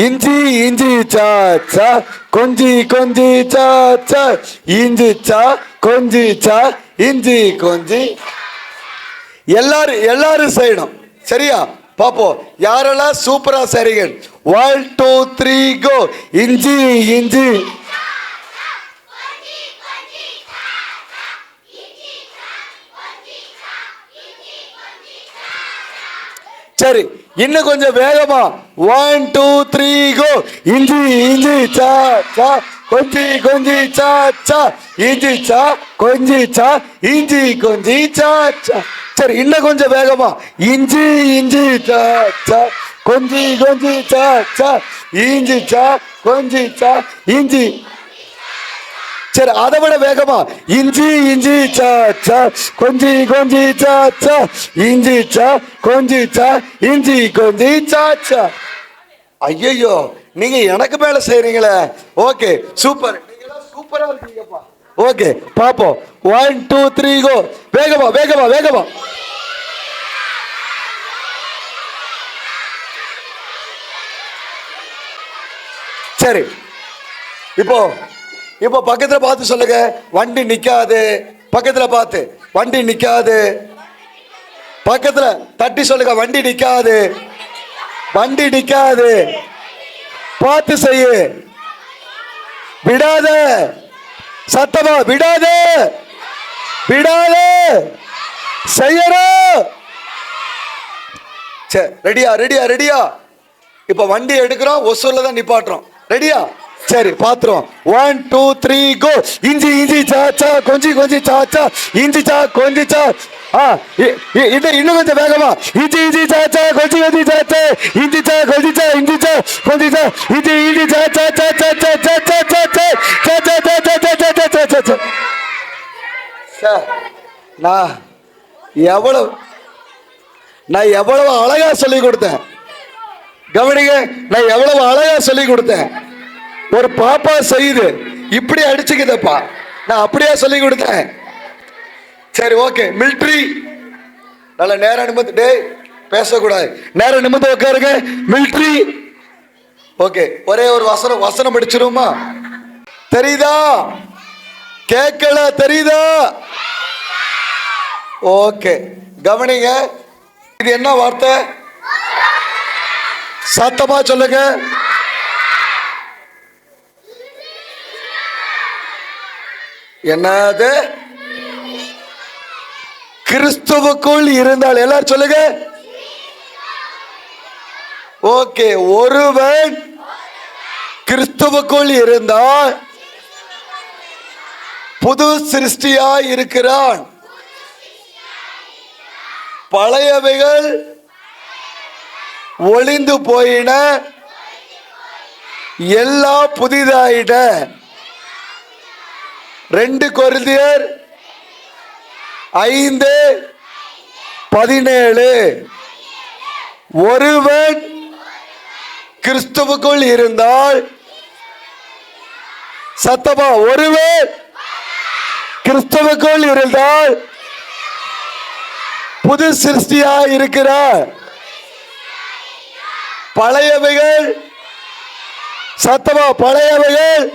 இஞ்சி இஞ்சி சா சா கொஞ்சி கொஞ்சி சா சா இஞ்சி சா கொஞ்சி சா இஞ்சி கொஞ்சி. எல்லாரும் எல்லாரும் செய்யணும். சரியா? பாப்போம் யாரெல்லாம் சூப்பரா சரிங்க. 1 2 3 கோ. இஞ்சி இஞ்சி. சரி, இன்னும் கொஞ்சம் வேகமா. 1 2 3 கோ. இஞ்சி இஞ்சி சா சா கொஞ்சி கொஞ்சி சா சா இஞ்சி சா கொஞ்சி சா இஞ்சி கொஞ்சி சா சா. சரி, இன்னும் கொஞ்சம் வேகமா. இஞ்சி இஞ்சி சா சா கொஞ்சி கொஞ்சி சா சா இஞ்சி சா கொஞ்சி சா இஞ்சி. சரி, அதை விட வேகமா. இஞ்சி இஞ்சி சா சா கொஞ்சி கொஞ்சி சா சா இஞ்சி சா கொஞ்சி சா இஞ்சி கொஞ்சி சா சா. ஐயோ, நீங்க எனக்கு மேல செய்றீங்களே. Okay, super. நீங்க சூப்பரா இருக்கீங்கப்பா. ஓகே, பாப்போம். 1 2 3 கோ. வேகமா வேகமா வேகமா. சரி, இப்போ இப்போ பக்கத்துல பார்த்து சொல்லுங்க. வண்டி நிக்காது. பக்கத்துல பார்த்து வண்டி நிக்காது. பக்கத்துல தட்டி சொல்லுங்க. வண்டி நிக்காது. வண்டி நிக்காது. பார்த்து செய்யு. விடாத. சத்தமா விடாத. விடாத. செய்யணும். சரி, ரெடியா ரெடியா ரெடியா? இப்ப வண்டி எடுக்கிறோம், ஒசூர்ல தான் நிப்பாட்டுறோம். ரெடியா? சரி, பாத்துறோம். 1 2 3 கோ. இஞ்சி இஞ்சி சா சா கொஞ்சி கொஞ்சி சா சா இஞ்சி சா கொஞ்சி சா. இது இன்னும் கொஞ்சம் வேகமா. இஞ்சி இஞ்சி சா சா கொஞ்சி கொஞ்சி சா சா இஞ்சி சா கொஞ்சி சா இஞ்சி சா கொஞ்சி சா இஞ்சி இஞ்சி சா சா சா சா சா சா சா சா சா சா சா சா சா சா. சார், நான் எவ்வளவு அழகா சொல்லி கொடுத்தேன். கவனிங்க, நான் எவ்வளவு அழகா சொல்லி கொடுத்தேன். ஒரு பாப்பா செய்யுது, இப்படி அடிச்சுக்குதப்பா. நான் அப்படியே சொல்லி கொடுத்தேன். சரி, ஓகே. மிலிட்ரி நல்ல நேரம் நிமிந்து. டேய், பேசக்கூடாது. நேரம் நிமிந்து உட்காருங்க. மிலிட்ரி. ஓகே, ஒரே ஒரு வசனம் படிச்சிருமா? தெரியுதா? கேட்கல? தெரியுதா? ஓகே, கவனிங்க. இது என்ன வார்த்தை? சத்தமா சொல்லுங்க. என்னது? கிறிஸ்துவுக்குள் இருந்தால். எல்லாரும் சொல்லுங்க. ஓகே, ஒருவன் கிறிஸ்துவுக்குள் இருந்தால் புது சிருஷ்டியாய் இருக்கிறான். பழையவைகள் ஒளிந்து போயின, எல்லாம் புதிதாயிட. 2 கொரிந்தியர் 5:17. ஒருவன் கிறிஸ்துவுக்குள் இருந்தால். சத்தமா, ஒருவன் கிறிஸ்துவுக்குள் இருந்தால் புது சிருஷ்டியாய் இருக்கிறார். பழையவைகள், சத்தமா, பழையவைகள்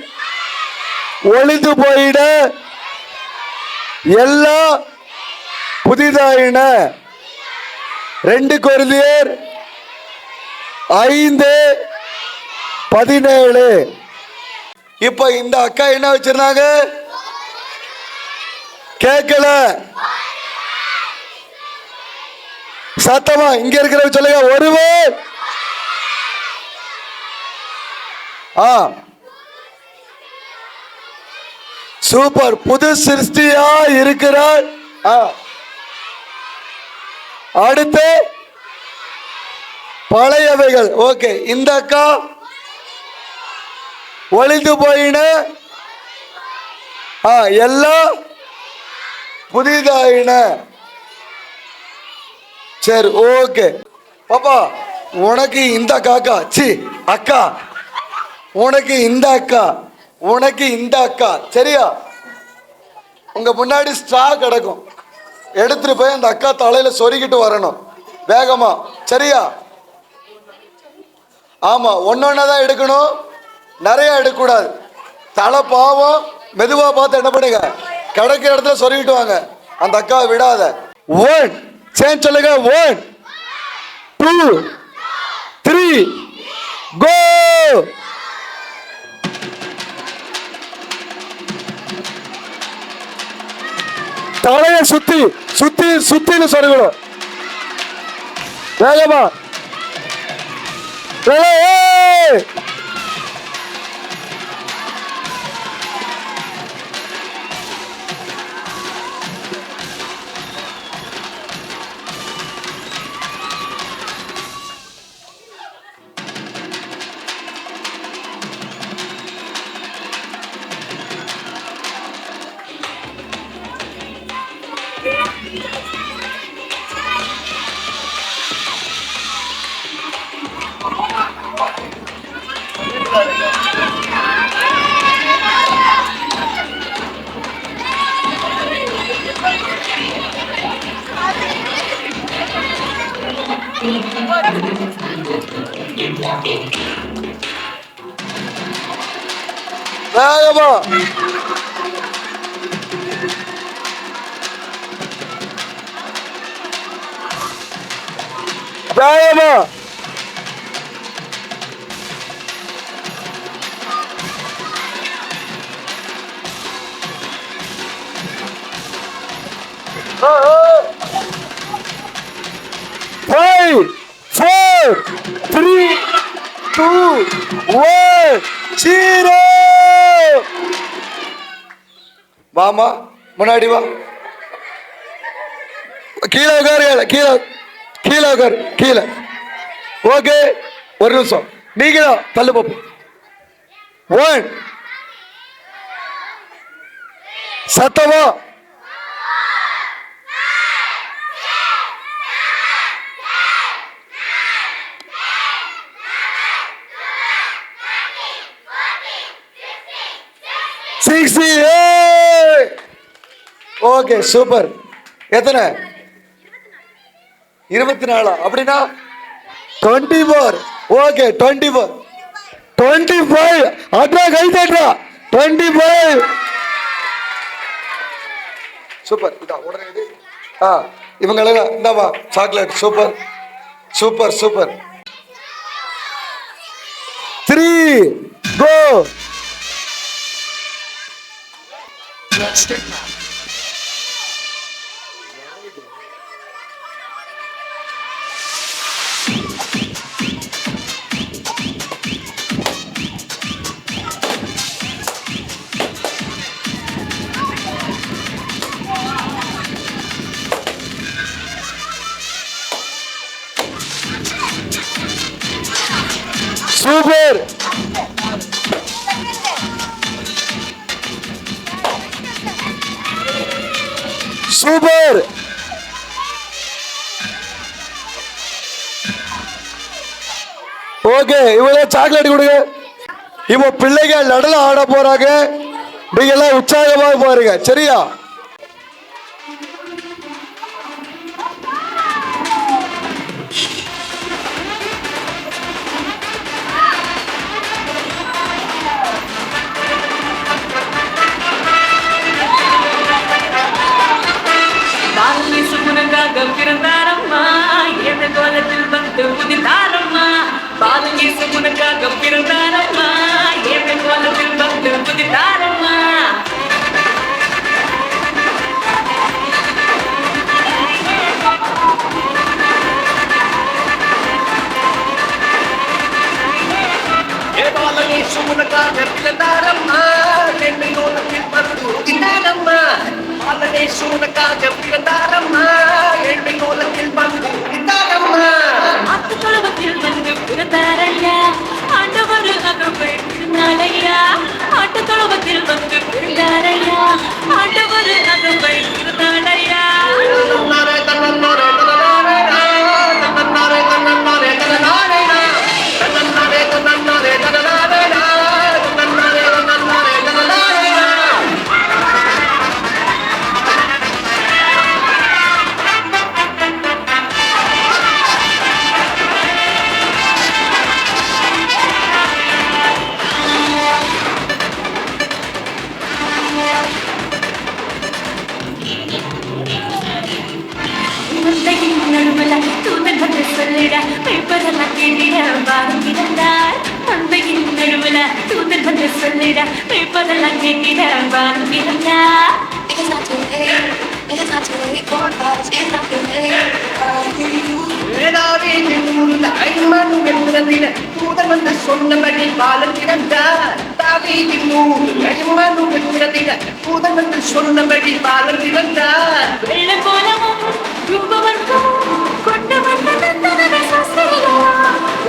ஒளிந்து போயிட, எல்லாம் புதிதாயின. 2 கொரிந்தியர் 5:17. இப்ப இந்த அக்கா என்ன வச்சிருந்தாங்க? கேட்கல? சத்தமா இங்க இருக்கிற சொல்லுங்க. ஒருவர் சூப்பர், புது சிருஷ்டியா இருக்கிறார். அடுத்து பழையவைகள். ஓகே, இந்த அக்கா ஒளிந்து போயின, எல்லாம் புதிதாயின. சரி, ஓகே. பாப்பா, உனக்கு இந்த காக்கா சி அக்கா, உனக்கு இந்த அக்கா, உனக்கு இந்த அக்கா. சரியா? உங்க முன்னாடி ஸ்ட்ரா கிடக்கும். எடுத்துட்டு போய் அந்த அக்கா தலையில சொருகிட்டு வரணும் வேகமா. சரியா? ஆமா, ஒன்னொன்னா தான் எடுக்கணும், நிறைய எடுக்கக்கூடாது. தலை பாவம், மெதுவா பார்த்து என்ன பண்ணுங்க, கிடைக்கிற இடத்துல சொல்லிட்டு வாங்க. அந்த அக்காவை விடாத. ஒன் சேஞ்ச் சொல்லுங்க. 1 2 3 கோ. தலைய சுத்தி சுத்தி சுத்தின்னு சொல்லணும். வேகமா வேகமா வேகமா Five, 4, 3, 2, 1, 0. வாமா, முன்னாடி வா. கீழே உட்காரு, கீழே கீழே உட்காரு, கீழே. ஓகே, ஒரு நிமிஷம். நீங்க தான் தள்ளு பாப்போம். 1 சத்தமா. Okay, super. எத்தனை? 24. அப்படின்னா 24. ஓகே, 24 25. அட்ரா கை தட்டா. 25. சூப்பர். இதா உடனே இது. இவங்க இந்தாமா சாக்லேட். Super super super. 3 கோ. சூப்பர். சூப்பர். ஓகே, இவங்க சாக்லேட் கொடுங்க. இப்போ பிள்ளைகள் நடனம் ஆட போறாங்க. நீங்க எல்லாம் உற்சாகமாக பாருங்க, சரியா? பிறந்தாரம்மா எந்த கோலத்தில் வந்து புதிதாரம்மா. பாலகேசு உனக்காக பிறந்தாரம்மா எந்த கோலத்தில் வந்து புதிதாரம்மா. பாலகேசு உனக்காக பிறந்தாரம்மா எந்த கோலத்தில் வந்து புதிதாரம்மா. பாலகேசு உனக்காக பிறந்தாரம்மா ஏழ்மை கோலத்தில் வந்து பிறந்தாரம்மா. ஆட்டுக்குளத்தில் வந்து பிறந்தாரையா ஆண்டவர் அகப்பை பிறந்தாரையா. ஆட்டுக்குளத்தில் வந்து பிறந்தாரையா ஆண்டவர் அகப்பை பிறந்தாரையா. கேக்குதா இப்பதெல்லாம் கேக்குதா வானம் இருந்தா It's not too late. It's not too late for us. It's not too late. வேதாவே ஊரில் ஐமன் வென்றதின தூதன் வந்து சொன்னபடி பாலன் திறந்தார் தாவீதின் ஊரில் ஐமன் வென்றதின தூதன் வந்து சொன்னபடி பாலன் திறந்தார் வெள்ளை போலவும் ரூபவர்க்கமும் கொண்டு வந்த நந்தனமே சாஸ்திரியா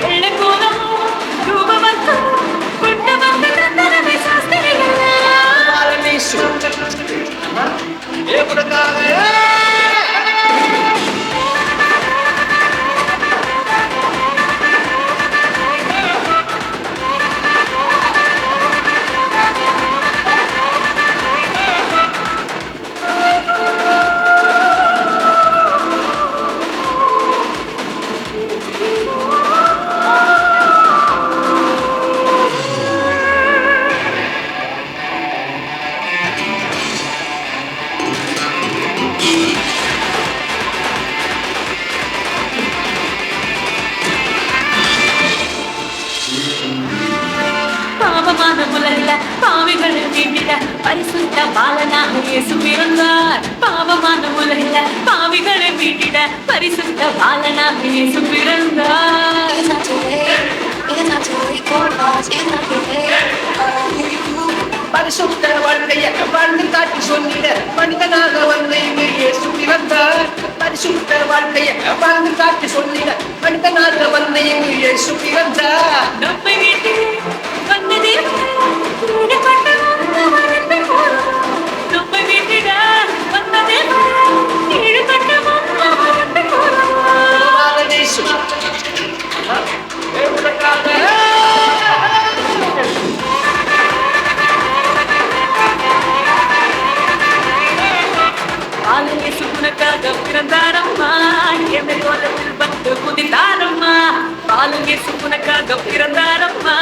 வெள்ளை போலவும் ரூபவர்க்கமும் கொண்டு வந்த நந்தனமே சாஸ்திரியா பாலனை ஏற்படுக்காக பாவமான உலகில பாவிகள் வீட்டில பரிசுத்த பாலனாக இயேசு பிறந்தார் பாவமான உலகில பாவிகளை வீட்டிட பரிசுத்த பாலனாக இயேசு பிறந்தார் It's not too late. It's not too late for us. It's not too late. பரிசுத்த வாழ்க்கைய வாழ்ந்து காட்டி சொன்னிட மனிதனாக வந்த இயேசு பிறந்தார் பரிசுத்த வாழ்க்கைய வாழ்ந்து காட்டி சொல்லிட மனிதனாக வந்த இயேசு பிறந்தார் நம்மை வீட்டில் வந்ததே ஈடுபட்ட மரணத்தை போலும். நம்மை வீட்டிட வந்ததே ஈடுபட்ட மரணத்தை போலும். பாலனேசு ஏற்படுக்காக பாலனே சுகுணக்காக பிறந்தாரம்மா எமை கோலத்தில் வந்து குதித்தாரம்மா பாலனே சுகுணக்காக பிறந்தாரம்மா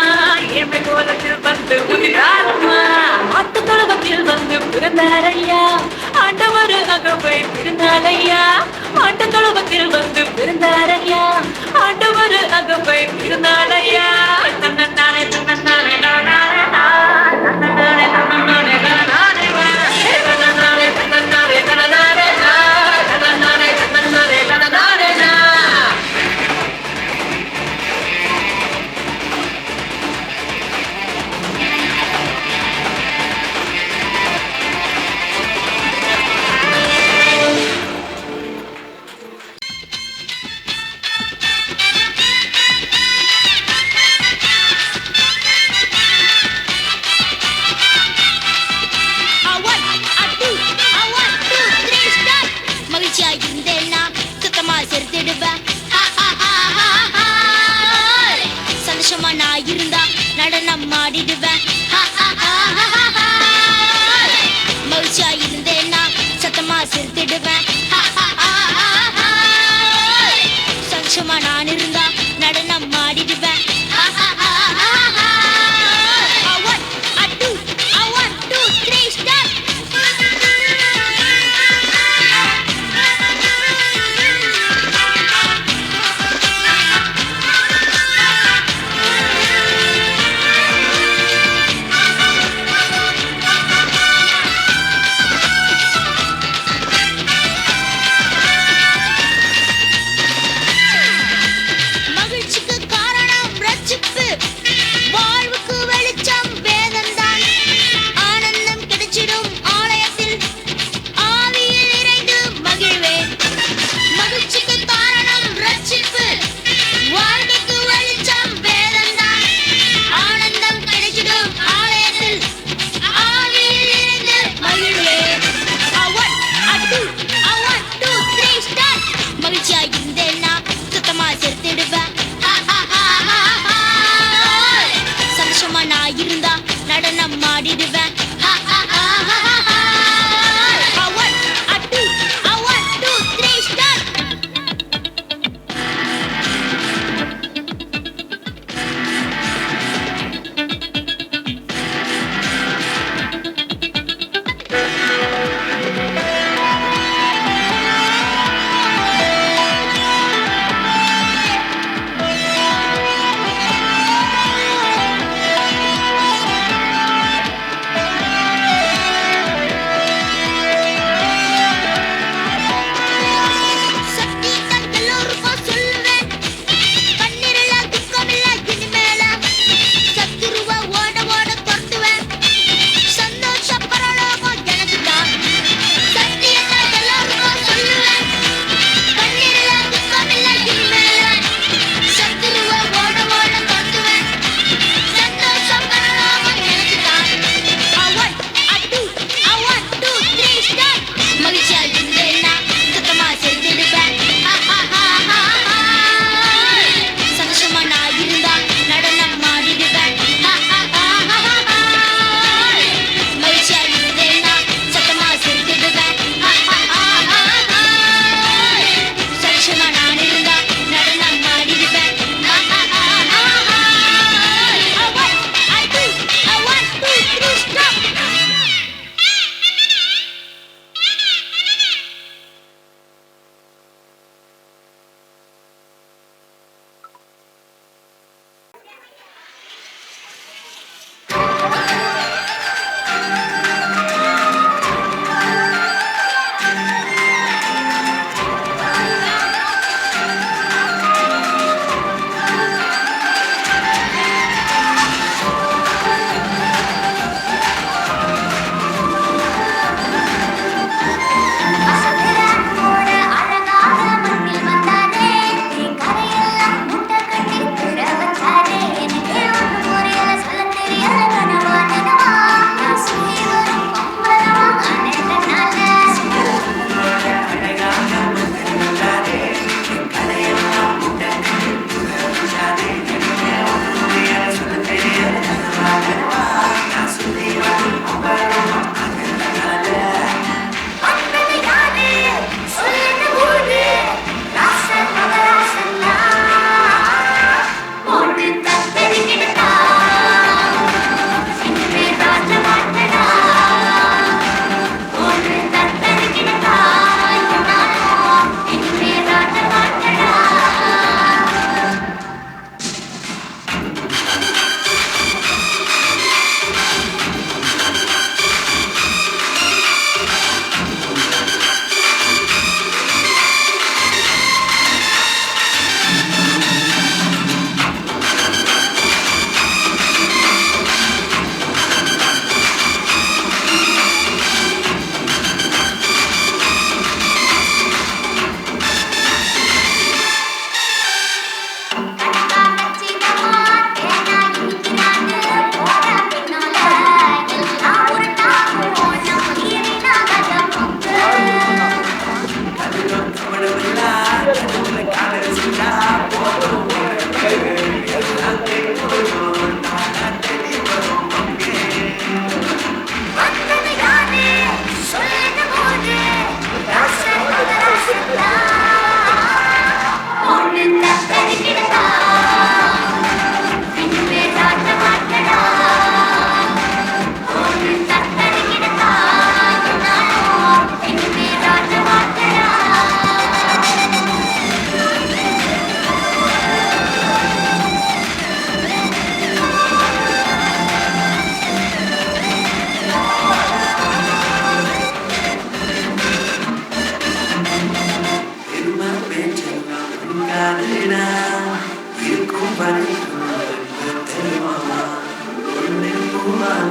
எமை கோலத்தில் வந்து குதித்தாரம்மா ஆட்டு தொழுவத்தில் வந்து பிறந்தாரையா ஆண்டவர் அகவை பிறந்தாரையா ஆட்டு தொழுவத்தில் வந்து பிறந்தாரையா ஆண்டவர் அகவை பிறந்தாரையா தன்னே தன்னே நானே தன்னே தன்னே மகிழ்ச்சியா இருந்தேன்னா சுத்தமா செலுத்திடுவேன் சந்தோஷமா நான் இருந்தா நடனம் ஆடிடுவேன் மகிழ்ச்சியா இருந்தேன்னா சத்தமா செலுத்திடுவேன் சந்தோஷமா நான் இருந்தா நடனம் ஆடிடுவேன்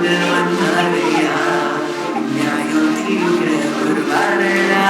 ஆண்டவர் வந்தாரையா நியாயம் தீர்க்க வருவாரையா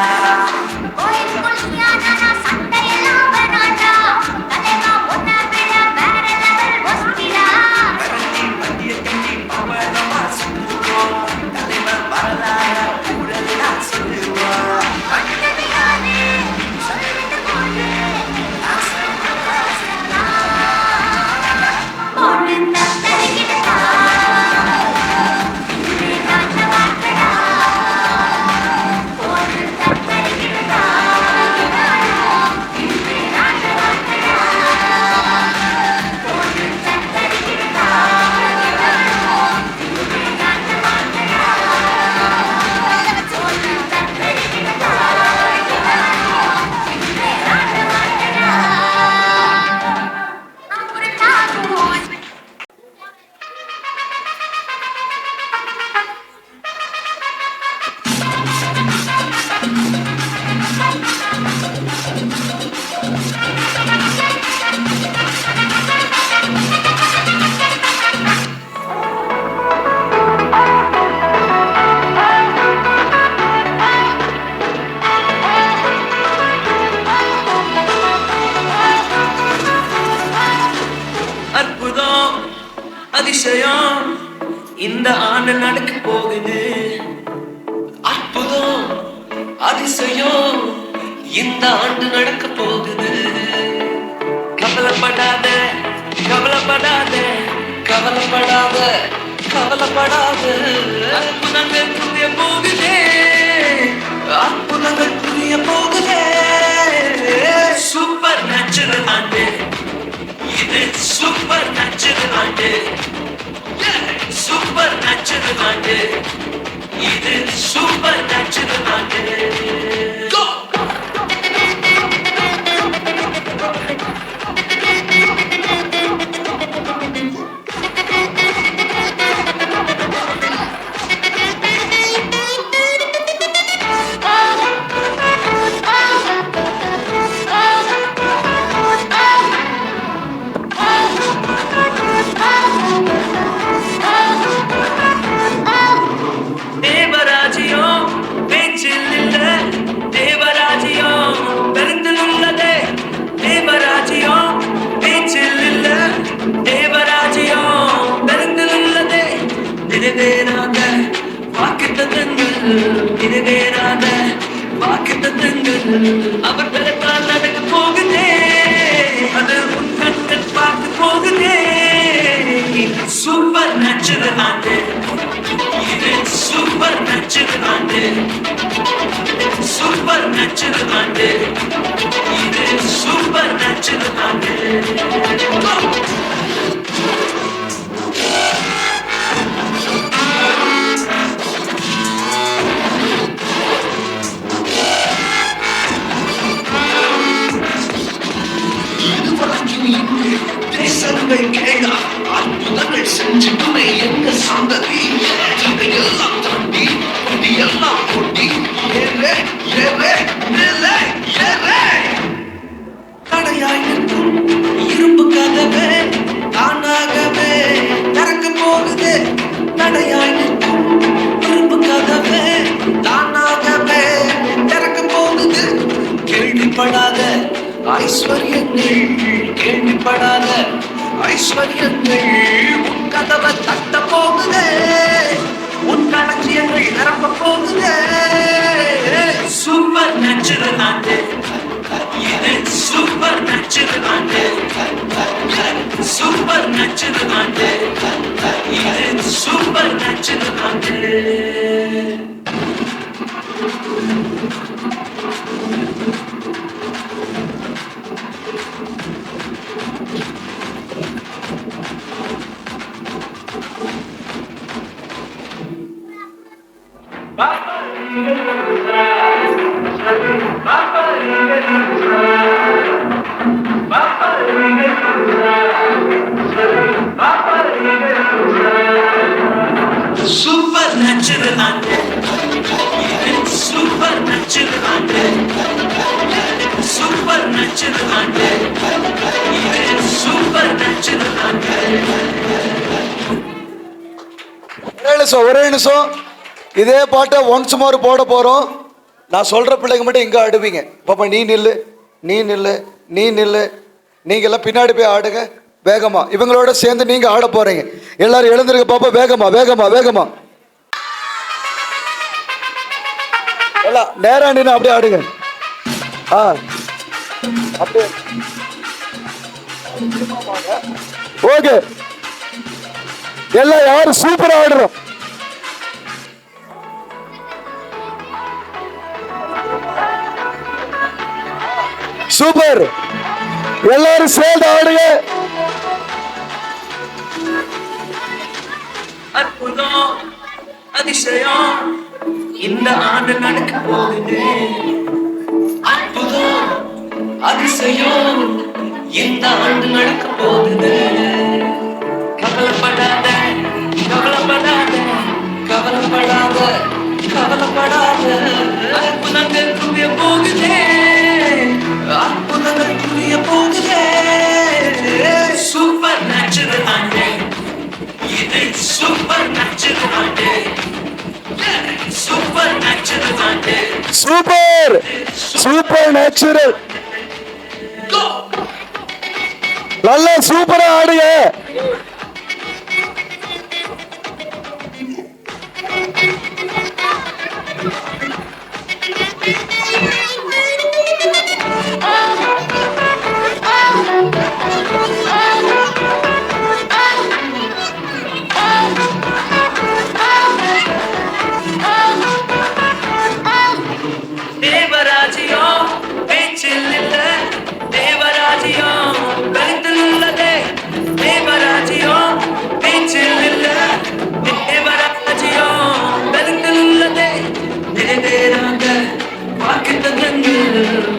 அற்புதம் அதிசயம் இந்த ஆண்டு நடக்க போகுது அற்புதம் அதிசயம் இந்த ஆண்டு நடக்க போகுது கவலைப்படாத கவலைப்படாத கவலைப்படாத கவலைப்படாத அற்புதங்கள் புரிய போகுதே அற்புதங்கள் புரிய போகுதே சூப்பர் நேச்சுரல் ஆண்டு இது சூப்பர் நேச்சுரல் ஆண்டு சூப்பர் நேச்சுரல் ஆண்டு இது சூப்பர் நேச்சுரல் ஆண்டு Go! தேவராஜ்யம் பேச்சில் இல்ல தேவராஜ்யம் பெருந்தில் உள்ளதே தேவராஜ்யம் பேச்சில் இல்ல தேவராஜ்யம் பெருந்தில் உள்ளதே நிறைவேறாத வாக்குத்தத்தங்கள் நிறைவேறாத வாக்குத்தத்தங்கள் அவர் பிறப்பால் நடக்க போகுதே அது உன் கண்கள் பார்த்து போகுதே சூப்பர் நேச்சுரல் ஆண்டு இது சூப்பர் நேச்சுரல் ஆண்டு சூப்பர் நேச்சுரல் ஆண்டு இது சூப்பர் நேச்சுரல் ஆண்டு தேசங்கள் கேடா அற்புதங்கள் செஞ்சுட்டுமே எங்க சந்ததி எல்லாம் தாண்டி எல்லாம் கொட்டி ஏறே ஏறே மேலே ஏறே தடையாய் நிற்கும் இரும்பு கதவே தானாகவே திறக்க போகுது தடையாய் நிற்கும் இரும்பு கதவே தானாகவே திறக்க போகுது கேள்விப்படாத ஐஸ்வர்யங்கள் கேள்விப்படாத ஐஸ்வர்யங்கள் உன் கதவை தட்ட போகுதே உன் களஞ்சியங்கள் நிரப்ப போகுதே சூப்பர் நேச்சுரல் ஆண்டு இது சூப்பர் நேச்சுரல் ஆண்டு சூப்பர் நேச்சுரல் ஆண்டு இது சூப்பர் நேச்சுரல் ஆண்டு Super natural ante, super natural ante, super natural ante, super natural ante. நிமிஷம் இதே பாட்டை ஒன்ஸ் மோர் போட போறோம். நான் சொல்ற பிள்ளைங்க மட்டும் இங்க ஆடுவீங்க. பாப்பா நீ நில்லு, நீ நில்லு, நீ நில்லு. நீங்க எல்லாம் பின்னாடி போய் ஆடுங்க வேகமா. இவங்களோட சேர்ந்து நீங்க ஆட போறீங்க. எல்லாரும் எழுந்திருக்க பாப்பா, வேகமா வேகமா வேகமா. எல்லாம் நேரா நின்று அப்படியே ஆடுங்க. அப்படியே ஓகே. எல்லாம் யாரும் சூப்பரா ஆடுறோம். சூப்பர். எல்லாரும் சேர்ந்து ஆடுங்க. அற்புதம் அதிசயம் இந்த ஆண்டு நடக்க போகுது. அற்புதம் அதிசயம் இந்த ஆண்டு நடக்க போகுது. கவலைப்படாத கவலைப்படாத கவலைப்படாத கவலைப்படாத. அற்புதங்கள் புரிய போகுதே, அற்புதங்கள் புரிய போகுதே. சூப்பர் நேச்சுரல் ஆண்டு இது, சூப்பர் நேச்சுரல் ஆண்டு, சூப்பர் நேச்சுரல் ஆண்டு. Super super natural. நல்லா சூப்பரா ஆடுங்க. தேவராஜ்யம் பேச்சில் இல்ல, தேவராஜ்யம் கருத்தில் உள்ளதே. தேவராஜ்யம் பேச்சில் இல்ல, தேவராஜ்யம் கருத்தில் உள்ளதே. நிறைவேறாத வாக்குத்தத்தங்கள்,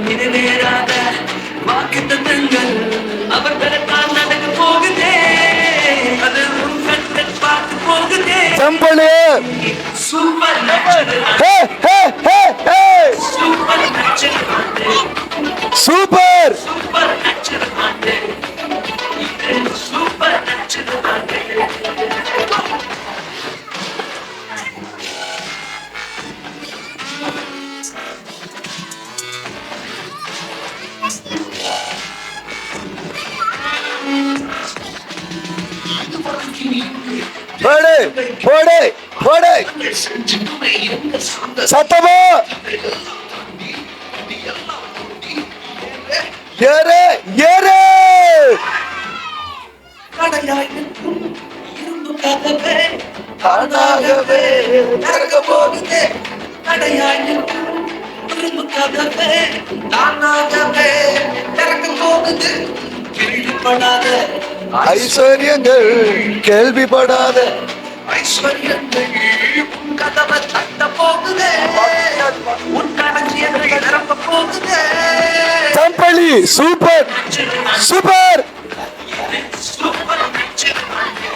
நிறைவேறாத வாக்குத்தத்தங்கள் அவர்களுக்கால் நடக்க போகுதே. அது உன் கண்கள் பார்த்து போகுதே. சம்பளி சூப்பர் நேச்சுரல், ஹே ஹே ஹே ஹே. சூப்பர் நேச்சுரல் ஆண்டு, சூப்பர் சூப்பர் நேச்சுரல் ஆண்டு, இது சூப்பர் நேச்சுரல் ஆண்டு. போடு போடு போடு. சத்தமா ஏறு ஏறு. இரும்பு கதவே தானாகவே திறக்க போகுதே. தடையாய் நிற்கும் இரும்பு கதவே தானாகவே திறக்க போகுது. கேள்விப்படாத ஐஸ்வர்யங்கள் கேள்விப்படாத ஐஸ்வர்யங்கள் உன் கதவை தட்ட போகுதே. உன் களஞ்சியங்கள் நிரம்ப போகுதே. சம்பளி சூப்பர் சூப்பர். சூப்பர் நேச்சுரல் ஆண்டு,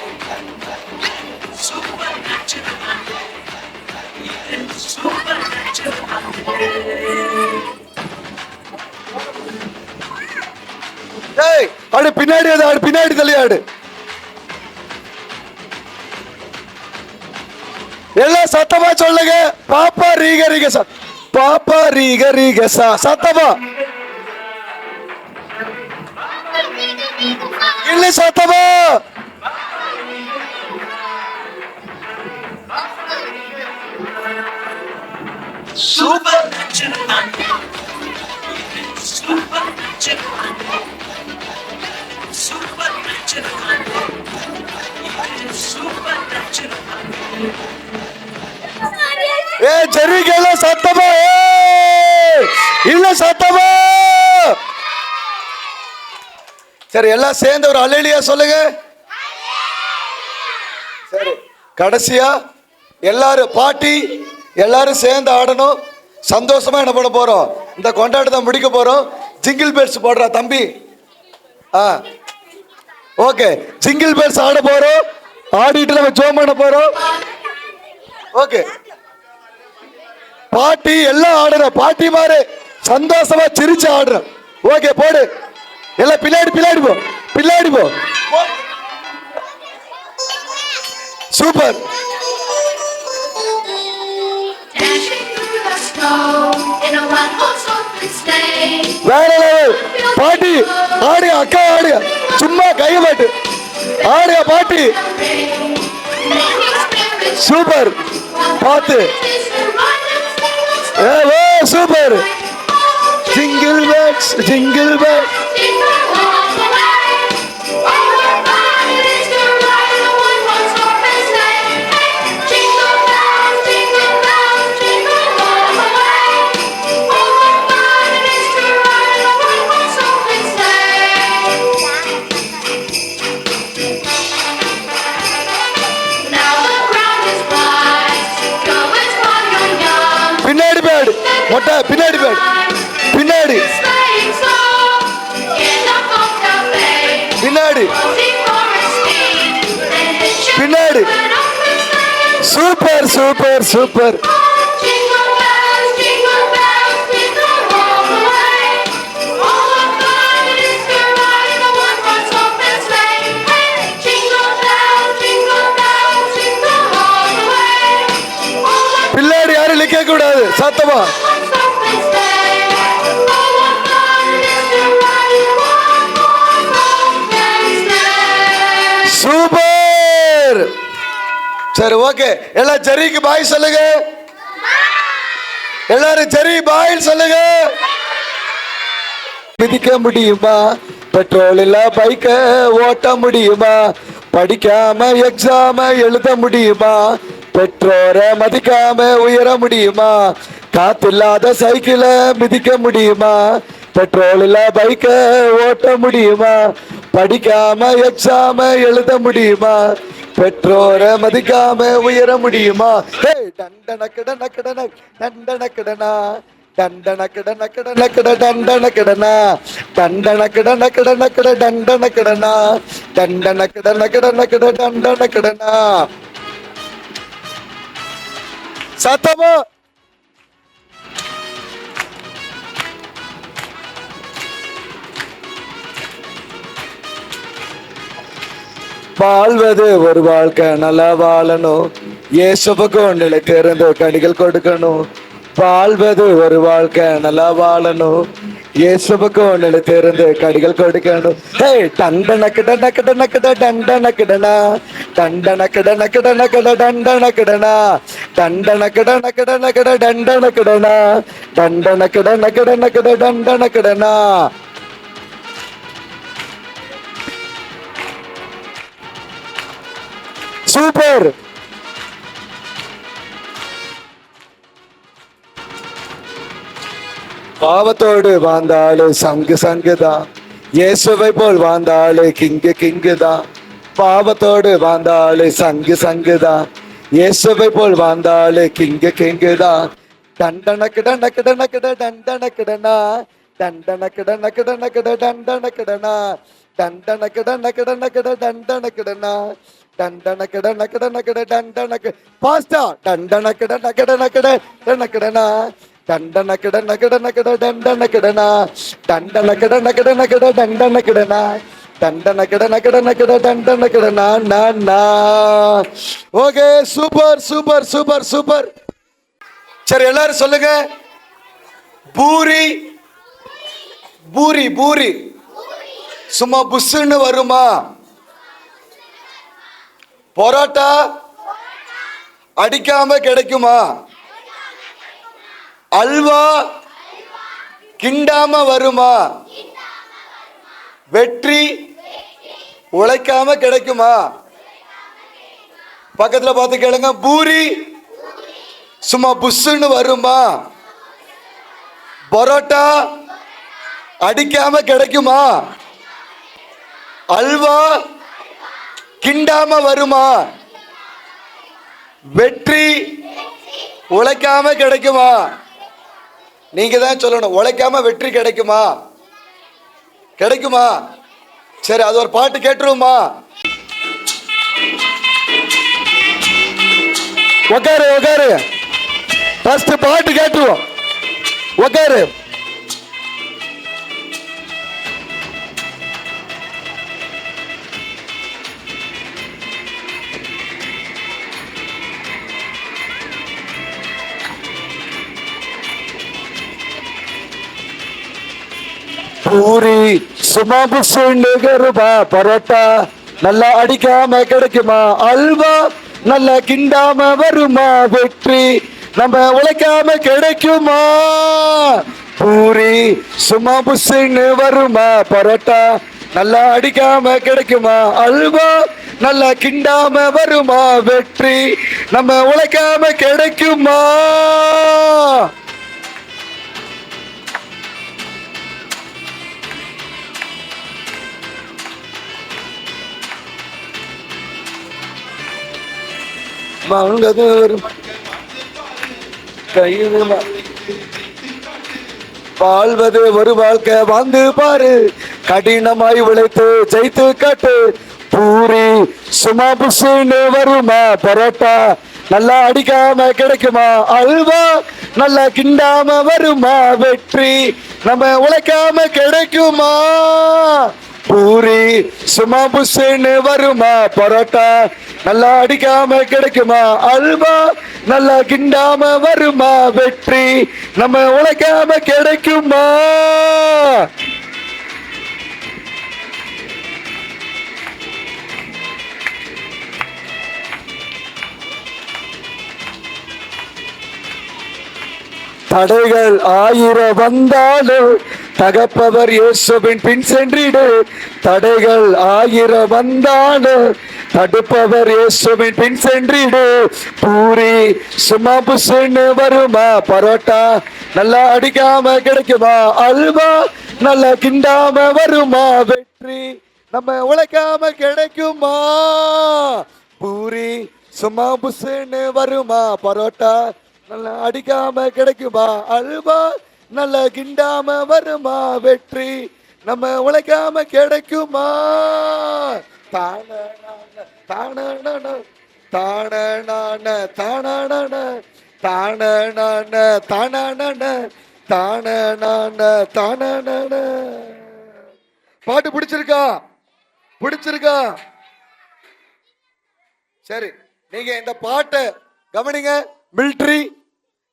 சூப்பர் நேச்சுரல் ஆண்டு, இது சூப்பர் நேச்சுரல் ஆண்டு. ஏய் ஆடு பின்னாடி ஆடு, பின்னாடி தலையாடு. எல்லாம் சத்தமா சொல்லுங்க. பாப்பா ரீக ரீக சா, பாப்பா ரீக ரீக சா. சத்தமா இல்ல, சத்தமா. சூப்பர் நேச்சுரல் ஆண்டு, சூப்பர் நேச்சுரல் ஆண்டு, சூப்பர் நேச்சுரல் ஆண்டு, இது சூப்பர் நேச்சுரல் ஆண்டு. ஏ ஜெரிக எல்லாம் சத்தமா. இல்ல சத்தமா. சரி எல்லாம் சேர்ந்து ஒரு அல்லேலூயா சொல்லுங்க. சரி கடைசியா எல்லாரும் பாட்டி எல்லாரும் சேர்ந்து ஆடணும். சந்தோஷமா என்ன பண்ண போறோம், இந்த கொண்டாட்டத்தை முடிக்க போறோம். ஜிங்கிள் பெல்ஸ் போடுறா தம்பி. ஓகே ஜிங்கிள் பெல்ஸ் ஆட போறோம். ஆடிட்டு நம்ம ஜோம் பண்ண போறோம். ஓகே பாட்டி எல்லாம் ஆடுற, பாட்டி மாறு சந்தோஷமா சிரிச்சு ஆடுற. ஓகே போடு. எல்லாம் பின்னாடி பின்னாடி போ, பின்னாடி போ. Super in a one-horse open sleigh. வேற level. பாட்டி ஆடு அக்கா ஆடு சும்மா கையை பாட்டு ஆடு பாட்டி சூப்பர் பார்த்து oh super jingle bells jingle bells பின்னாடி பேடு மொட்டை பின்னாடி பேடு பின்னாடி பின்னாடி பின்னாடி சூப்பர் சூப்பர் சூப்பர் பின்னாடி யாரும் நிக்க கூடாது சத்தமா சூப்பர் சரி ஓகே எல்லாம் ஜெரிக்கு பாய் சொல்லுங்க எல்லாரும் ஜெரி பாய் சொல்லுங்க மிதிக்க முடியுமா பெட்ரோல் இல்ல பைக்க ஓட்ட முடியுமா படிக்காம எக்ஸாம எழுத முடியுமா பெற்றோரை மதிக்காம உயர முடியுமா காத்தில்லாத சைக்கிள மிதிக்க முடியுமா பெட்ரோல் இல்ல பைக்க ஓட்ட முடியுமா படிக்காம எக்ஸாம எழுத முடியுமா பெற்றோரை மதிக்காம உயர முடியுமா டண்டன கிடன கிடன டண்டன கிடனா டண்டன கிடன கிடன கிட டண்டன கிடனா டண்டன கிடன கிடன கிட டண்டன கிடனா டண்டன கிடன கிடன கிட டண்டன கிடனா சத்தமா வாழ்வது ஒரு வாழ்க்கை நல்லா வாழணும் இயேசுவுக்கு ஒன்றில திறந்து கனிகள் கொடுக்கணும் வாழ்வது ஒரு வாழ்க்கை நல்லா வாழணும் இயேசுவுக்கு ஒன்றில திறந்து கனிகள் கொடுக்கணும் ஹே டண்டன கிடன கிடன கிட டண்டன கிடனா டண்டன கிடன கிடன கிட டண்டன கிடனா டண்டன கிடன கிடன கிட டண்டன கிடனா டண்டன கிடன கிடன கிட டண்டன கிடனா சூப்பர் பாவத்தோடு வாழ்ந்தாளு சங்கு சங்குதான் இயேசுவை போல் வாழ்ந்தாளு கிங்கு கிங்குதான் பாவத்தோடு வாழ்ந்தாளு சங்கு சங்குதான் இயேசுவை போல் வாழ்ந்தாளு கிங்கு கிங்குதான் டண்டன கிடன கிடன கிட டண்டன கிடனா டண்டன கிடன கிடன கிட டண்டன கிடனா டண்டன கிடன கிடன கிட டண்டன கிடனா டண்டன கிடன கிடன கிட டண்டன பாஸ்டா டண்டன கிடன கிடன கிட டண்டன கிடனா டண்டன கிடன கிடன கிட டண்டன கிடனா டண்டன கிடன கிடன கிட டண்டன கிடனா டண்டன கிடன கிடன கிட டண்டன கிடனா நா okay super super super super சரி எல்லாரும் சொல்லுங்க பூரி பூரி பூரி சும்மா புஷ்ஷுன்னு வருமா பரோட்டா அடிக்காம கிடைக்குமா அல்வா கிண்டாம வருமா வெற்றி உழைக்காம கிடைக்குமா பக்கத்துல பார்த்து கேளுங்க பூரி சும்மா புஷ்ஷுன்னு வருமா பரோட்டா அடிக்காம கிடைக்குமா அல்வா கிண்டாம வருமா வெற்றி உழைக்காம கிடைக்குமா நீங்க தான் சொல்லணும் உழைக்காம வெற்றி கிடைக்குமா கிடைக்குமா சரி அது ஒரு பாட்டு கேட்டுருவோமா உக்காரு உக்காரு ஃபர்ஸ்ட் பாட்டு கேட்டுருவோம் உக்காரு பூரி சும்மா புஷ்ஷுன்னு கருமா பரோட்டா நல்லா அடிக்காம கிடைக்குமா அல்வா நல்லா கிண்டாம வருமா வெற்றி நம்ம உழைக்காம கிடைக்குமா பூரி சும்மா புஷ்ஷுன்னு வருமா பரோட்டா நல்லா அடிக்காம கிடைக்குமா அல்வா நல்லா கிண்டாம வருமா வெற்றி நம்ம உழைக்காம கிடைக்குமா வாழ்வது ஒரு வாழ்க்கை வாழ்ந்து பாரு கடினமாய் உழைத்து ஜெயித்து காட்டு பூரி சும்மா புஷ்ஷுன்னு வருமா பரோட்டா நல்லா அடிக்காம கிடைக்குமா அல்வா நல்லா கிண்டாம வருமா வெற்றி நம்ம உழைக்காம கிடைக்குமா பூரி சும்மா புஷ்ஷுன்னு வருமா பரோட்டா நல்லா அடிக்காம கிடைக்குமா அல்வா நல்லா கிண்டாம வருமா வெற்றி நம்ம உழைக்காம கிடைக்குமா தடைகள் 1000 வந்தாலும் தகப்பவர் இயேசுவின் பின் சென்றிடு தடைகள் 1000 வந்தாலும் தடுப்பவர் இயேசுவின் பின் சென்றிடு பூரி சும்மா புஷ்ஷுன்னு வருமா பரோட்டா நல்லா அடிக்காம கிடைக்குமா அல்வா நல்லா கிண்டாம வருமா வெற்றி நம்ம உழைக்காம கிடைக்குமா பூரி சும்மா புஷ்ஷுன்னு வருமா பரோட்டா நல்லா அடிக்காம கிடைக்குமா அல்வா நல்லா கிண்டாம வருமா வெற்றி நம்ம உழைக்காம கிடைக்குமா தான தான தான தான தான தான தான பாட்டு பிடிச்சிருக்கா பிடிச்சிருக்கா சரி நீங்க இந்த பாட்டை கவனிங்க மிலிட்ரி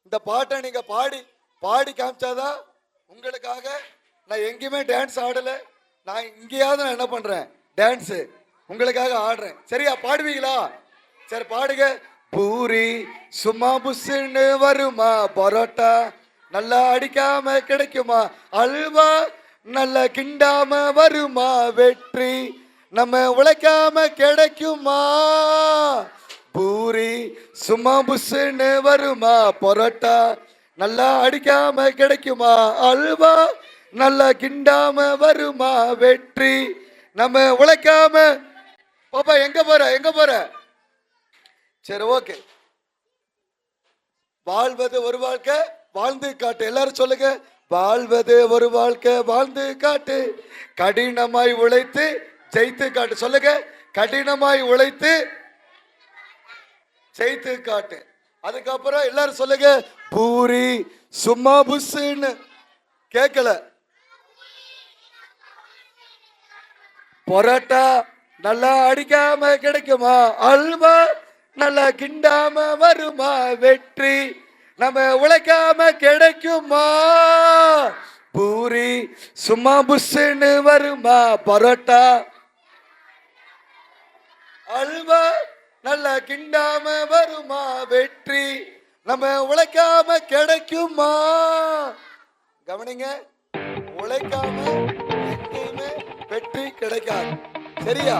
இந்த பாட்டை நீங்க பாடி காமிச்சாதான் உங்களுக்காக நான் எங்கேயுமே டான்ஸ் ஆடல நான் இங்கேயாவது நான் என்ன பண்றேன் டான்ஸ் உங்களுக்காக ஆடுறேன் சரியா பாடுவீங்களா சரி பாடுங்க பூரி சும்மா புஷ்ஷுன்னு வருமா பரோட்டா நல்லா அடிக்காம கிடைக்குமா அல்வா நல்லா கிண்டாம வருமா வெற்றி நம்ம உழைக்காம கிடைக்குமா பூரி சும்மா புஷ்ஷுன்னு வருமா பரோட்டா நல்லா அடிக்காம கிடைக்குமா அல்வா நல்லா கிண்டாம வருமா வெற்றி நம்ம உழைக்காம பாப்பா எங்க போற சரி ஓகே வாழ்வது ஒரு வாழ்க்கை வாழ்ந்து காட்டு எல்லாரும் சொல்லுங்க வாழ்வது ஒரு வாழ்க்கை வாழ்ந்து காட்டு கடினமாய் உழைத்து ஜெயித்து காட்டு சொல்லுங்க கடினமாய் உழைத்து ஜெயித்து காட்டு அதுக்கப்புறம் எல்லாரும் சொல்லுங்க பூரி சும்மா புஷ்ஷுன்னு கேட்கல பரோட்டா நல்லா அடிக்காம கிடைக்குமா அல்வா நல்லா கிண்டாம வருமா வெற்றி நம்ம உழைக்காம கிடைக்குமா பூரி சும்மா புஷ்ஷுன்னு வருமா பரோட்டா அல்வா நல்லா கிண்டாம வருமா வெற்றி நம்ம உழைக்காம கிடைக்குமா கவனிங்க உழைக்காம எங்கேயுமே வெற்றி கிடைக்காது சரியா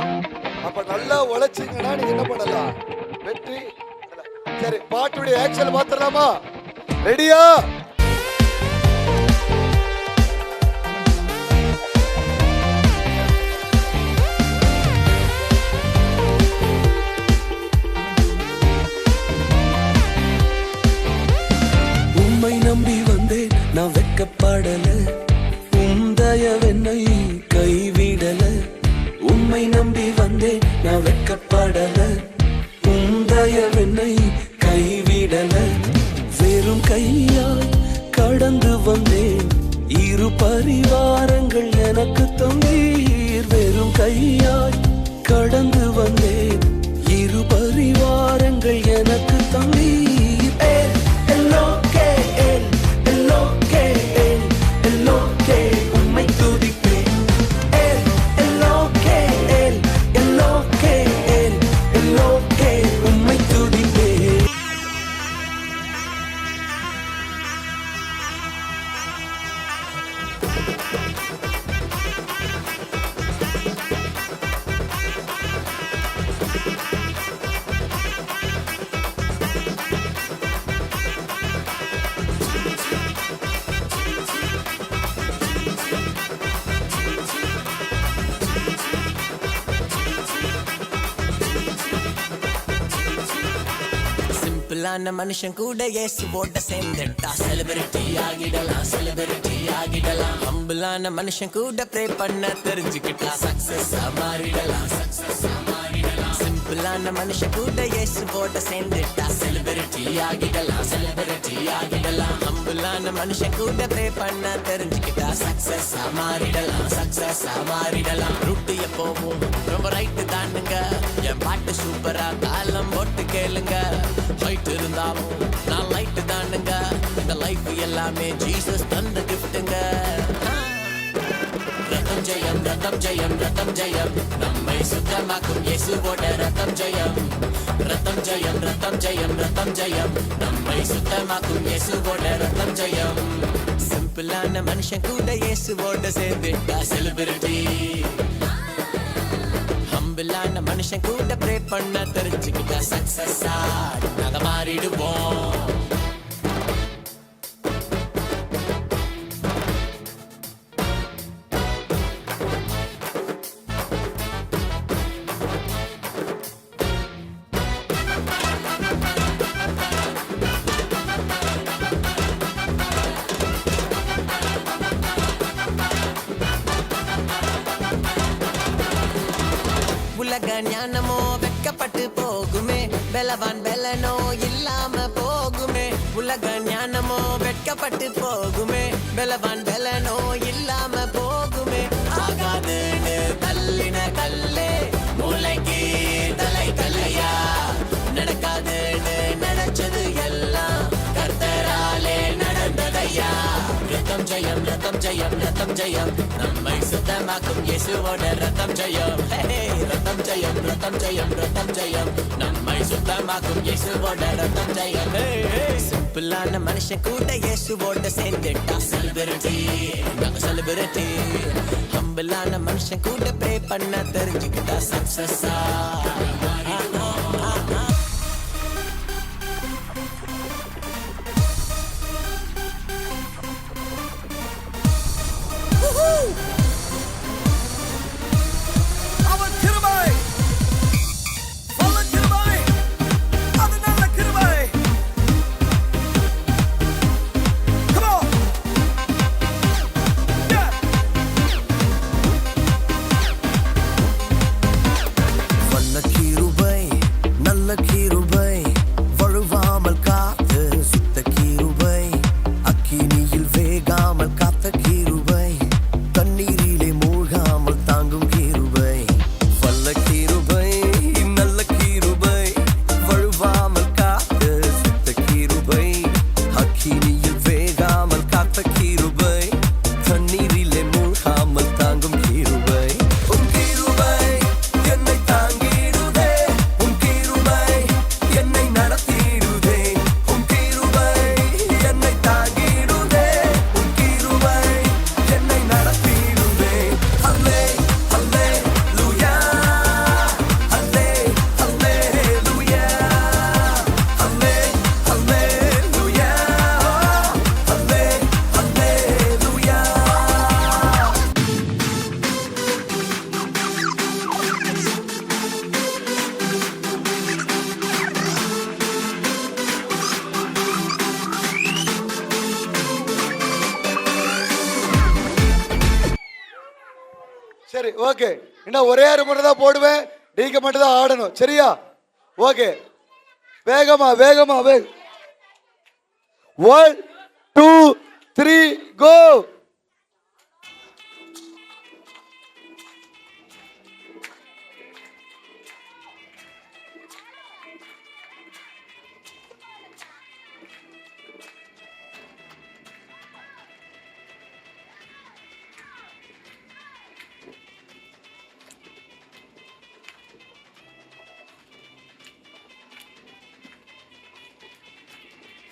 அப்ப நல்லா உழைச்சிங்கன்னா நீங்க என்ன பண்ணலாம் வெற்றி சரி பாட்டுடைய ஆக்ஷன் பாத்துடலாமா ரெடியா நம்பி வந்தேன் நான் வெட்கப்படல உந்தயவென்னை கைவிடல உம்மை நம்பி வந்தேன் நான் வெட்கப்படல உந்தயவென்னை கைவிடல வெறும் கையால் கடந்து வந்தேன் இரு பரிவாரங்கள் எனக்கு தந்தீர் வெறும் கையால் கடந்து வந்தேன் இரு பரிவாரங்கள் எனக்கு தந்தீர் உம்மை துதிக்க சிம்பிளான மனுஷன் கூட இயேசுவோட சேர்ந்துட்டா செலிபிரிட்டி ஆகிடலாம், செலிபிரிட்டி ஆகிடலாம். ஹம்பிளான மனுஷன் கூட ப்ரே பண்ண தெரிஞ்சுக்கிட்டா சக்சஸ் மாறிடலாம், சக்சஸ் மாறிடலாம். சிம்பிளான மனுஷன் கூட இயேசுவோட சேர்ந்துட்டா செலிபிரிட்டி ஆகிடலாம், செலிபிரிட்டி ஆகிடலாம். ஹம்பிளான மனுஷன் கூட ப்ரே பண்ண தெரிஞ்சுக்கிட்டா சக்சஸ் மாறிடலாம், சக்சஸ் மாறிடலாம். ரூட்டு எப்போவும் ரொம்ப ரைட்டு தானுங்க, என் பாட்டு சூப்பரா காலம் போட்டு கேளுங்க. ஹைட் இருந்தாலும் நான் லைட்டு தானுங்க, இந்த லைஃப் எல்லாமே ஜீசஸ் தந்த கிஃப்ட்டுங்க. ரத்தம் ஜெயம், ரத்தம் ஜெயம், ரத்தம் ஜெயம், நம்மை சுத்தமாக்கும் இயேசுவோட ரத்தம் ஜெயம். ரத்தம் ஜெயம், ரத்தம் ஜெயம், ரத்தம் ஜெயம், நம்மை சுத்தமாக்கும் இயேசுவோட ரத்தம் ஜெயம். சிம்பிளான மனுஷன் கூட இயேசுவோட சேர்ந்துட்டா செலிபிரிட்டி. ஹம்பிளான மனுஷன் கூட ப்ரே பண்ண தெரிஞ்சுக்கிட்டா சக்சஸா நாங்க மாறிடுவோம். உலக ஞானமோ வெட்கப்பட்டு போகுமே, பலவான் பலனோ இல்லாம போகுமே. உலக ஞானமோ வெட்கப்பட்டு போகுமே, பலவான் பலனோ இல்லாம போகுமே. ஆகாதுன்னு தள்ளின கல்லே மூளைக்கு தலை தலையா, நடக்காதுன்னு நினைச்சது எல்லாம் கர்த்தராலே நடந்ததையா. ரத்தம் ஜெயம், ரத்தம் ஜெயம், ரத்தம் ஜெயம், நம்மை சுத்தமாக்கும் இயேசுவோட ரத்தம் ஜெயம். ரத்தம் ஜெயம், ரத்தம் ஜெயம், ரத்தம் ஜெயம், நம்மை சுத்தமாக்கும் இயேசுவோட ரத்தம் ஜெயம். சிம்பிளான மனுஷன் கூட இயேசுவோட சேர்ந்துட்டா செலிபிரிட்டி, நாங்க செலிபிரிட்டி. ஹம்பிளான மனுஷன் கூட ப்ரே பண்ண தெரிஞ்சுக்கிட்டா சக்சஸா. சரி, ஓகே. இன்னும் ஒரே ஒரு முறை தான் போடுவேன், நீங்க மட்டும் தான் ஆடணும், சரியா? ஓகே, வேகமா வேகமா வேக. 1 2 3 கோ.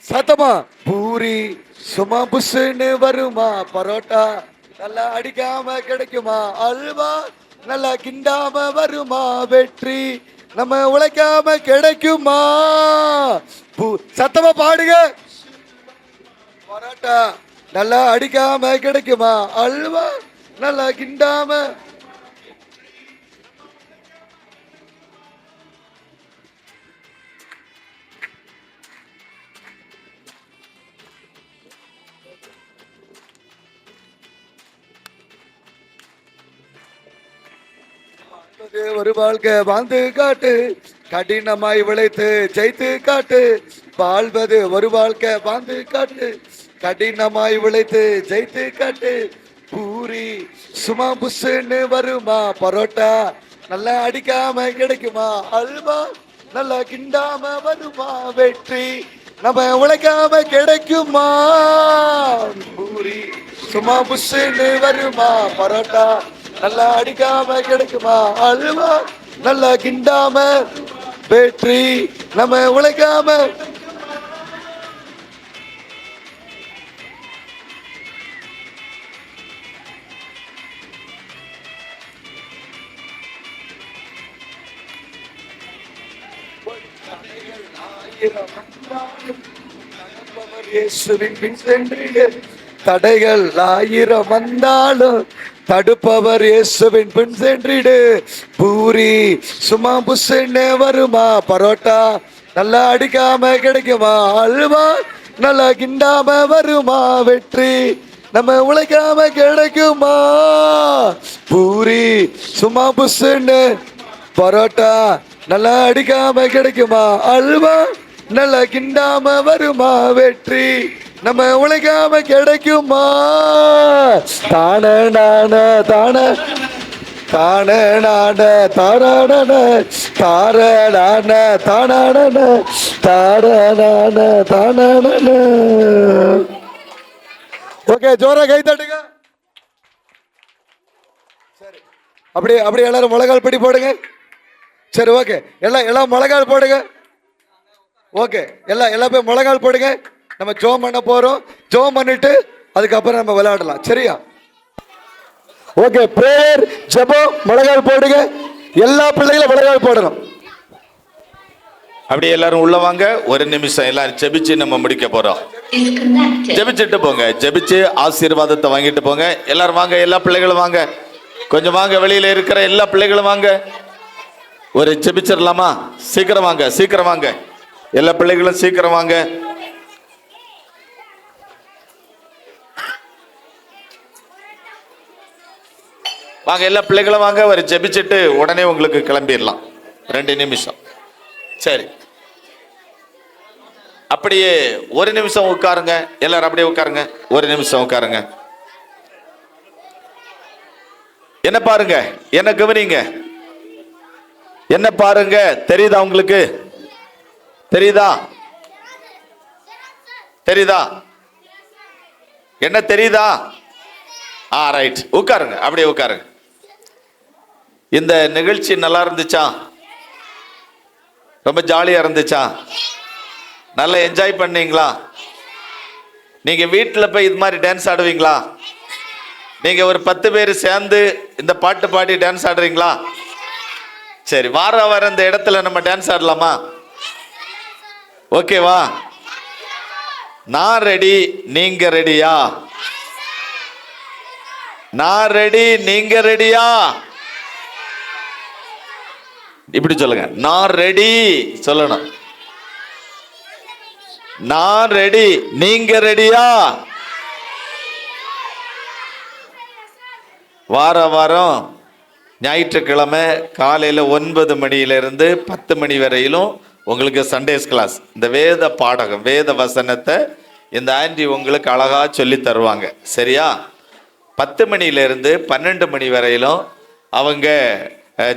சத்தமா. பூரி சும்மா புஷ்ன்னு வருமா, பரோட்டா நல்லா அடிக்காம கிடைக்குமா, அல்வா நல்லா கிண்டாம வருமா, வெற்றி நம்ம உழைக்காம கிடைக்குமா. சத்தமா பாடுங்க. பரோட்டா நல்லா அடிக்காம கிடைக்குமா, அல்வா நல்லா கிண்டாம. ஒரு வாழ்க்கை வாழ்ந்து காட்டு, கடினமாய் உழைத்து ஜெயித்து காட்டு. வாழ்வது ஒரு வாழ்க்கை வாழ்ந்து காட்டு, கடினமாய் உழைத்து ஜெயித்து காட்டு. பூரி சும்மா புஷ்ஷுன்னு வருமா, பரோட்டா நல்லா அடிக்காம கிடைக்குமா, அல்வா நல்லா கிண்டாம வருமா, வெற்றி நம்ம உழைக்காம கிடைக்குமா. பூரி சும்மா புஷ்ஷுன்னு வருமா, பரோட்டா நல்லா அடிக்காம கிடைக்குமா, அல்வா நல்லா கிண்டாம, வெற்றி நம்ம உழைக்காம. இயேசுவின் பின் சென்றிடு, தடைகள் ஆயிரம் வந்தாலும் தடுப்பவர் இயேசுவின் பின் சென்றிடு. பூரி சும்மா புஷ்ஷுன்னு வருமா, பரோட்டா நல்லா அடிக்காம கிடைக்குமா, அல்வா நல்லா கிண்டாம வருமா, வெற்றி நம்ம உழைக்காம கிடைக்குமா. பூரி சும்மா புஷ்ஷுன்னு பரோட்டா நல்லா அடிக்காம கிடைக்குமா, அல்வா நல்லா கிண்டாம வருமா, வெற்றி நம்ம உழைக்காம கிடைக்குமா. தான நான தான தான நான தாரான தாரான தானான தாரான தானான. ஓகே, ஜோரா கை தட்டுங்க. சரி, அப்படியே அப்படியே எல்லாரும் முழங்கால் படி போடுங்க. சரி, ஓகே, எல்லாம் முழங்கால் போடுங்க. ஓகே, எல்லா போய் முழங்கால் போடுங்க. நம்ம ஜோம் பண்ண போறோம். ஜோம் பண்ணிட்டு அதுக்கப்புறம் நம்ம விளையாடலாம். சரியா? ஓகே, பிரேயர் ஜெபம் முழங்கால் போடுங்க. எல்லா பிள்ளைகளும் முழங்கால் போடணும். அப்படியே எல்லாரும் உள்ள வாங்க. ஒரு நிமிஷம் எல்லாரும் ஜெபிச்சு நம்ம முடிக்க போறோம். ஜெபிச்சுட்டு போங்க, ஜெபிச்சு ஆசீர்வாதத்தை வாங்கிட்டு போங்க. எல்லாரும் வாங்க, எல்லா பிள்ளைகளும் வாங்க. கொஞ்சம் வாங்க, வெளியில இருக்கிற எல்லா பிள்ளைகளும் வாங்க. ஒரு ஜெபிச்சிடலாமா? சீக்கிரம் வாங்க, சீக்கிரம் வாங்க. எல்லா பிள்ளைகளும் சீக்கிரம் வாங்க. வாங்க, எல்லா பிள்ளைகளும் வாங்க. ஒரு ஜெபிச்சுட்டு உடனே உங்களுக்கு கிளம்பிடலாம். 2 நிமிஷம். சரி, அப்படியே ஒரு நிமிஷம் உட்காருங்க. எல்லாரும் அப்படியே உட்காருங்க. ஒரு நிமிஷம் உட்காருங்க. என்ன பாருங்க, என்ன கவனிங்க. என்ன பாருங்க, தெரியுதா உங்களுக்கு? தெரியுதா? தெரியுதா? என்ன தெரியுதா? ரைட், உட்காருங்க, அப்படியே உட்காருங்க. இந்த நிகழ்ச்சி நல்லா இருந்துச்சா? ரொம்ப ஜாலியா இருந்துச்சா? நல்லா என்ஜாய் பண்ணீங்களா? நீங்க வீட்டில் போய் இது மாதிரி டான்ஸ் ஆடுவீங்களா? நீங்க ஒரு 10 பேர் சேர்ந்து இந்த பாட்டு பாடி டான்ஸ் ஆடுறீங்களா? சரி, வார இந்த இடத்துல நம்ம டான்ஸ் ஆடலாமா? ஓகேவா? நான் ரெடி, நீங்க ரெடியா? நான் ரெடி, நீங்க ரெடியா? இப்படி சொல்லுங்க. நான் ரெடி சொல்லணும். நான் ரெடி, நீங்க ரெடியா? வாரம் ஞாயிற்றுக்கிழமை காலையில் 9 மணியிலிருந்து 10 மணி வரையிலும் உங்களுக்கு சண்டேஸ் கிளாஸ். இந்த வேத பாடகம், வேத வசனத்தை இந்த ஆண்டி உங்களுக்கு அழகா சொல்லி தருவாங்க. சரியா? 10 மணியிலிருந்து 12 மணி வரையிலும் அவங்க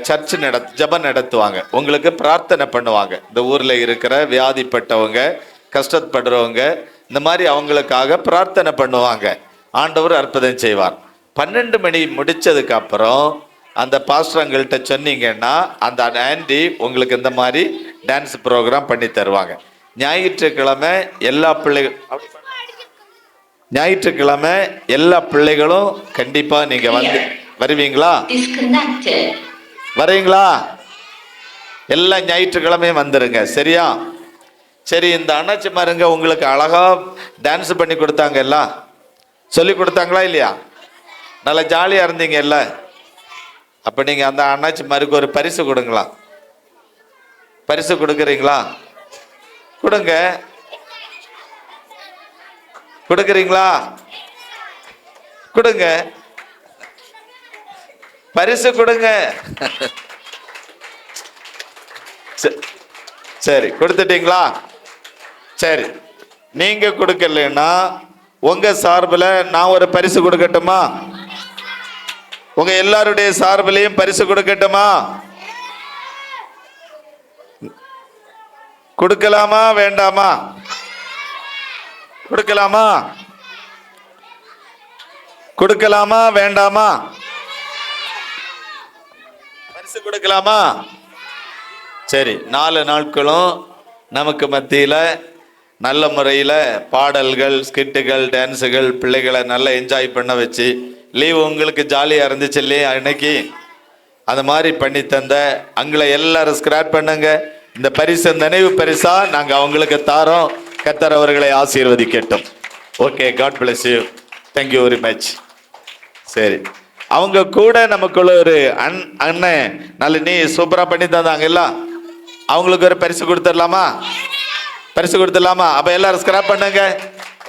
சர்ச் ஜெபம் நடத்துவாங்க. உங்களுக்கு பிரார்த்தனை பண்ணுவாங்க. இந்த ஊரில் இருக்கிற வியாதிப்பட்டவங்க, கஷ்டப்படுறவங்க, இந்த மாதிரி அவங்களுக்காக பிரார்த்தனை பண்ணுவாங்க. ஆண்டவர் அற்புதம் செய்வார். 12 மணி முடிச்சதுக்கு அப்புறம் அந்த பாஸ்டர்ங்கள்ட்ட சொன்னீங்கன்னா அந்த ஆண்டி உங்களுக்கு இந்த மாதிரி டான்ஸ் ப்ரோக்ராம் பண்ணி தருவாங்க. ஞாயிற்றுக்கிழமை எல்லா பிள்ளைகளும் கண்டிப்பா நீங்க வந்து வருவீங்களா? வரீங்களா? எல்லா ஞாயிற்றுக்கிழமையும் வந்துருங்க. சரியா? சரி, இந்த அண்ணாச்சி மாருங்க உங்களுக்கு அழகா டான்ஸ் பண்ணி கொடுத்தாங்க. எல்லாம் சொல்லி கொடுத்தாங்களா இல்லையா? நல்லா ஜாலியா இருந்தீங்க இல்ல? அப்ப நீங்க அந்த அண்ணாச்சி மாருக்கு ஒரு பரிசு கொடுங்களா? பரிசு கொடுக்குறீங்களா? கொடுங்க. கொடுக்குறீங்களா? கொடுங்க, பரிசு கொடுங்க. சரி, கொடுத்துட்டீங்களா? சரி, நீங்க கொடுக்கலன்னா உங்க சார்பில் நான் ஒரு பரிசு கொடுக்கட்டுமா? உங்க எல்லாருடைய சார்பிலையும் பரிசு கொடுக்கட்டுமா? கொடுக்கலாமா வேண்டாமா? கொடுக்கலாமா? கொடுக்கலாமா வேண்டாமா? பரிசு கொடுக்கலாமா? சரி, 4 நாட்களும் நமக்கு மத்தியில் நல்ல முறையில் பாடல்கள், ஸ்கிட்டுகள், டான்ஸுகள், பிள்ளைகளை நல்லா என்ஜாய் பண்ண வச்சு, லீவு உங்களுக்கு ஜாலியாக இருந்துச்சு இல்லையா அன்னைக்கு? அது மாதிரி பண்ணி தந்த அங்களை எல்லாரும் ஸ்கிராப் பண்ணுங்க. இந்த பரிசு நினைவு பரிசா நாங்கள் அவங்களுக்கு தாரோம். கர்த்தர் அவர்களை ஆசீர்வதிக்கட்டும். Okay, God bless you. Thank you very much. சரி, அவங்க கூட நமக்குள்ள ஒரு அண்ணன் நல்ல நீ சூப்பராக பண்ணி தந்தாங்கல்ல, அவங்களுக்கு ஒரு பரிசு கொடுத்துடலாமா? பரிசு கொடுத்துடலாமா? அப்போ எல்லாரும் ஸ்கிராப் பண்ணுங்க.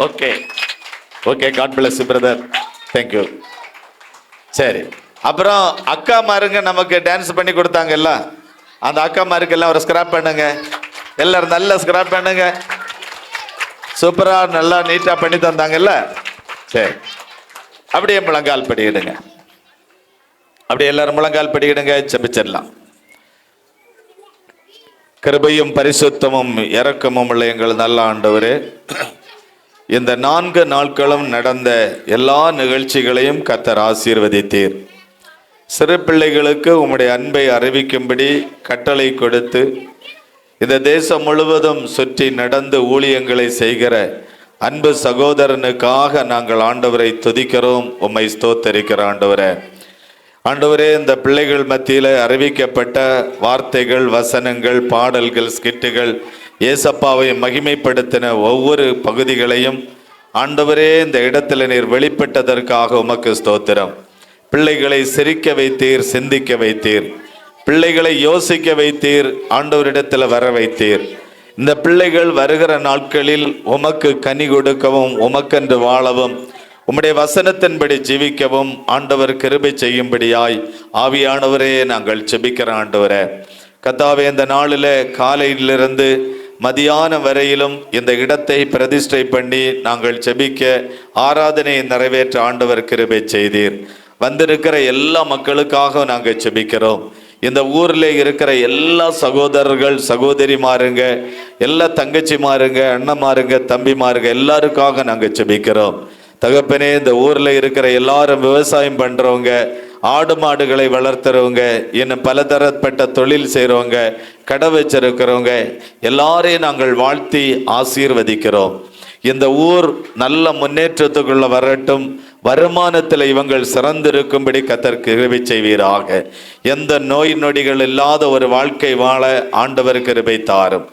Okay okay, God bless you brother. Thank you. சரி, அப்புறம் அக்கா மாருங்க நமக்கு டான்ஸ் பண்ணி கொடுத்தாங்கல்ல, அந்த அக்கா மாருக்கு எல்லாம் ஒரு ஸ்கிராப் பண்ணுங்க. எல்லாரும் நல்லா ஸ்கிராப் பண்ணுங்க. சூப்பரா நல்லா நீட்டா பண்ணி தந்தாங்கல்ல. சரி, அப்படியே முழங்கால் படியிடுங்க. அப்படியே எல்லாரும் முழங்கால் படியிடுங்க. செபிச்சிடலாம். கிருபையும் பரிசுத்தமும் இரக்கமும் உள்ள எங்கள் நல்ல ஆண்டவரே, இந்த 4 நாட்களும் நடந்த எல்லா நிகழ்ச்சிகளையும் கர்த்தர் ஆசீர்வதித்தீர். சிறு பிள்ளைகளுக்கு உம்முடைய அன்பை அறிவிக்கும்படி கட்டளை கொடுத்து இந்த தேசம் முழுவதும் சுற்றி நடந்து ஊழியங்களை செய்கிற அன்பு சகோதரனுக்காக நாங்கள் ஆண்டவரை துதிக்கிறோம், உம்மை ஸ்தோத்தரிக்கிற ஆண்டவரே. ஆண்டவரே, இந்த பிள்ளைகள் மத்தியில் அறிவிக்கப்பட்ட வார்த்தைகள், வசனங்கள், பாடல்கள், ஸ்கிட்டுகள், ஏசப்பாவை மகிமைப்படுத்தின ஒவ்வொரு பகுதிகளையும் ஆண்டவரே இந்த இடத்துல நீர் வெளிப்பட்டதற்காக உமக்கு ஸ்தோத்திரம். பிள்ளைகளை சிரிக்க வைத்தீர், சிந்திக்க வைத்தீர், பிள்ளைகளை யோசிக்க வைத்தீர், ஆண்டவரிடத்தில் வர வைத்தீர். இந்த பிள்ளைகள் வருகிற நாட்களில் உமக்கு கனி கொடுக்கவும், உமக்கென்று வாழவும், உம்முடைய வசனத்தின்படி ஜீவிக்கவும் ஆண்டவர் கிருபை செய்யும்படியாய் ஆவியானவரே நாங்கள் செபிக்கிற ஆண்டவரே. கர்த்தாவே, இந்த நாளில் காலையிலிருந்து மதியானம் வரையிலும் இந்த இடத்தை பிரதிஷ்டை பண்ணி நாங்கள் செபிக்க, ஆராதனையை நிறைவேற்ற ஆண்டவர் கிருபை செய்தீர். வந்திருக்கிற எல்லா மக்களுக்காக நாங்கள் செபிக்கிறோம். இந்த ஊரில் இருக்கிற எல்லா சகோதரர்கள், சகோதரிமாருங்க, எல்லா தங்கச்சிமாருங்க, அண்ணமாருங்க, தம்பிமாருங்க எல்லாருக்காக நாங்கள் செபிக்கிறோம். தகப்பனே, இந்த ஊரில் இருக்கிற எல்லாரும் விவசாயம் பண்ணுறவங்க, ஆடு மாடுகளை வளர்த்துறவங்க, இன்னும் பலதரப்பட்ட தொழில் செய்கிறவங்க, கடை வச்சிருக்கிறவங்க எல்லாரையும் நாங்கள் வாழ்த்தி ஆசீர்வதிக்கிறோம். இந்த ஊர் நல்ல முன்னேற்றத்துக்குள்ள வரட்டும். வருமானத்தில் இவங்கள் சிறந்திருக்கும்படி கர்த்தர் கிருபை செய்வீராக. எந்த நோய் நொடிகள் இல்லாத ஒரு வாழ்க்கை வாழ ஆண்டவர் கிருபை தாரும்.